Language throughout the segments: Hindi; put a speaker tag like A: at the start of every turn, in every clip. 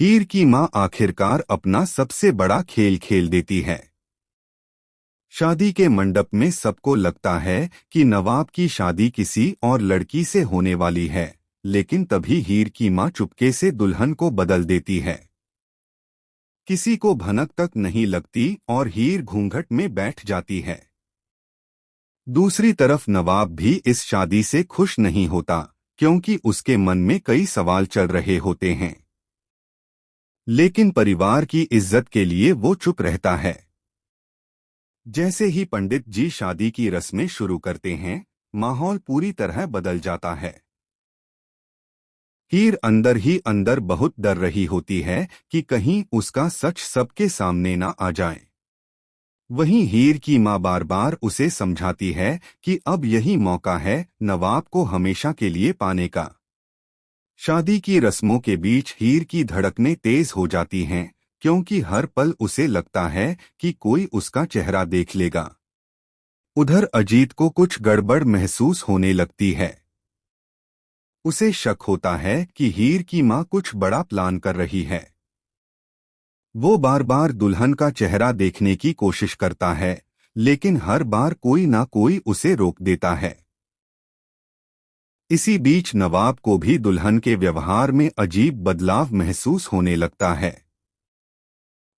A: हीर की मां आखिरकार अपना सबसे बड़ा खेल खेल देती है। शादी के मंडप में सबको लगता है कि नवाब की शादी किसी और लड़की से होने वाली है, लेकिन तभी हीर की मां चुपके से दुल्हन को बदल देती है। किसी को भनक तक नहीं लगती और हीर घूंघट में बैठ जाती है। दूसरी तरफ नवाब भी इस शादी से खुश नहीं होता, क्योंकि उसके मन में कई सवाल चल रहे होते हैं। लेकिन परिवार की इज्जत के लिए वो चुप रहता है। जैसे ही पंडित जी शादी की रस्में शुरू करते हैं, माहौल पूरी तरह बदल जाता है। हीर अंदर ही अंदर बहुत डर रही होती है कि कहीं उसका सच सबके सामने ना आ जाए। वहीं हीर की मां बार बार उसे समझाती है कि अब यही मौका है नवाब को हमेशा के लिए पाने का। शादी की रस्मों के बीच हीर की धड़कनें तेज हो जाती हैं, क्योंकि हर पल उसे लगता है कि कोई उसका चेहरा देख लेगा। उधर अजीत को कुछ गड़बड़ महसूस होने लगती है। उसे शक होता है कि हीर की मां कुछ बड़ा प्लान कर रही है। वो बार बार दुल्हन का चेहरा देखने की कोशिश करता है, लेकिन हर बार कोई ना कोई उसे रोक देता है। इसी बीच नवाब को भी दुल्हन के व्यवहार में अजीब बदलाव महसूस होने लगता है।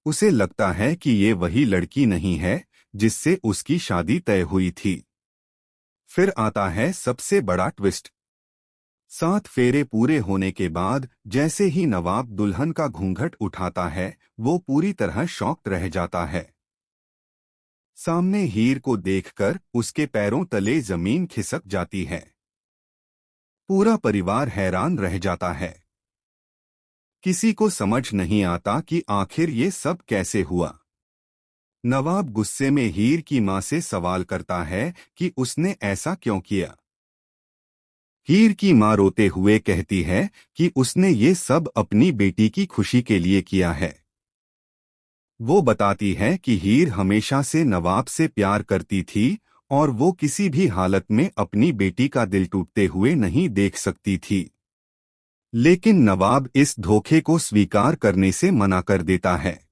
A: उसे लगता है कि ये वही लड़की नहीं है जिससे उसकी शादी तय हुई थी। फिर आता है सबसे बड़ा ट्विस्ट। 7 फेरे पूरे होने के बाद जैसे ही नवाब दुल्हन का घूंघट उठाता है, वो पूरी तरह शॉक्ड रह जाता है। सामने हीर को देखकर उसके पैरों तले जमीन खिसक जाती है। पूरा परिवार हैरान रह जाता है। किसी को समझ नहीं आता कि आखिर ये सब कैसे हुआ। नवाब गुस्से में हीर की मां से सवाल करता है कि उसने ऐसा क्यों किया। हीर की मां रोते हुए कहती है कि उसने ये सब अपनी बेटी की खुशी के लिए किया है। वो बताती है कि हीर हमेशा से नवाब से प्यार करती थी और वो किसी भी हालत में अपनी बेटी का दिल टूटते हुए नहीं देख सकती थी। लेकिन नवाब इस धोखे को स्वीकार करने से मना कर देता है।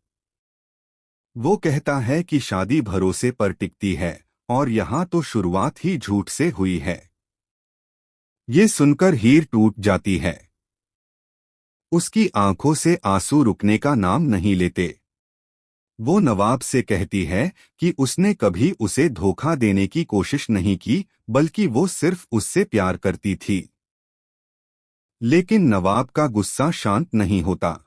A: वो कहता है कि शादी भरोसे पर टिकती है और यहाँ तो शुरुआत ही झूठ से हुई है। ये सुनकर हीर टूट जाती है। उसकी आंखों से आंसू रुकने का नाम नहीं लेते। वो नवाब से कहती है कि उसने कभी उसे धोखा देने की कोशिश नहीं की, बल्कि वो सिर्फ उससे प्यार करती थी। लेकिन नवाब का गुस्सा शांत नहीं होता।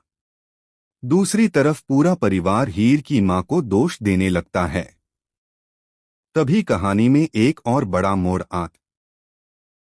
A: दूसरी तरफ पूरा परिवार हीर की मां को दोष देने लगता है। तभी कहानी में एक और बड़ा मोड़ आता